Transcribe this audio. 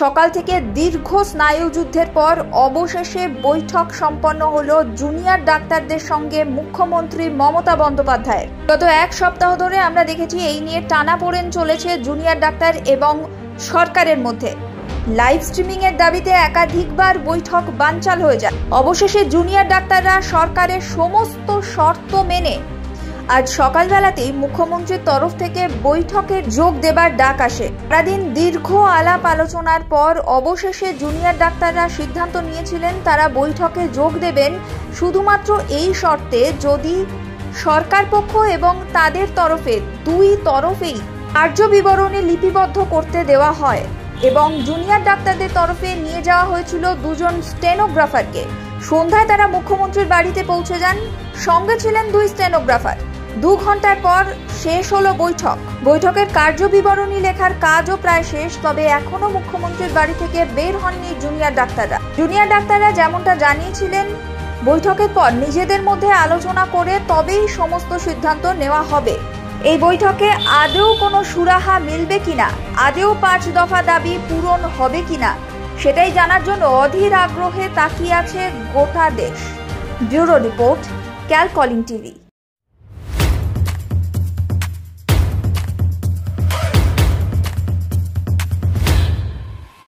সকাল থেকে দীর্ঘ স্নায়ুযুদ্ধের পর অবশেষে বৈঠক সম্পন্ন হলো জুনিয়র ডাক্তারদের সঙ্গে মুখ্যমন্ত্রী মমতা বন্দ্যোপাধ্যায়ের। গত এক সপ্তাহ ধরে আমরা দেখেছি এই নিয়ে টানাপোড়েন চলেছে জুনিয়র ডাক্তার এবং সরকারের মধ্যে। লাইভ স্ট্রিমিং এর দাবিতে একাধিকবার বৈঠক বানচাল হয়ে যায়। অবশেষে জুনিয়র ডাক্তাররা সরকারের সমস্ত শর্ত মেনে আজ সকালবেলাতেই মুখ্যমন্ত্রীর তরফ থেকে বৈঠকে যোগ দেবার ডাক আসে। সারাদিন দীর্ঘ আলাপ আলোচনার পর অবশেষে জুনিয়র ডাক্তাররা সিদ্ধান্ত নিয়েছিলেন তারা বৈঠকে যোগ দেবেন শুধুমাত্র এই শর্তে, যদি সরকার পক্ষ এবং তাদের তরফে দুই তরফেই কার্য বিবরণী লিপিবদ্ধ করতে দেওয়া হয়। এবং জুনিয়র ডাক্তারদের তরফে নিয়ে যাওয়া হয়েছিল দুজন স্টেনোগ্রাফারকে। সন্ধ্যায় তারা মুখ্যমন্ত্রীর বাড়িতে পৌঁছে যান, সঙ্গে ছিলেন দুই স্টেনোগ্রাফার। 2 ঘন্টার পর শেষ হলো বৈঠক। বৈঠকের কার্য বিবরণী লেখার কাজও প্রায় শেষ, তবে এখনো মুখ্যমন্ত্রীর বাড়ি থেকে বের হননি জুনিয়র ডাক্তাররা। জুনিয়র ডাক্তাররা যেমনটা জানিয়েছিলেন, বৈঠকের পর নিজেদের মধ্যে আলোচনা করে তবেই সমস্ত সিদ্ধান্ত নেওয়া হবে। এই বৈঠকে আদৌ কোনো সুরাহা মিলবে কিনা, আদৌ 5 দফা দাবি পূরণ হবে কিনা, সেটাই জানার জন্য অধীর আগ্রহে তাকিয়ে আছে গোটা দেশ। ব্যুরো রিপোর্ট, ক্যালকলিং টিভি।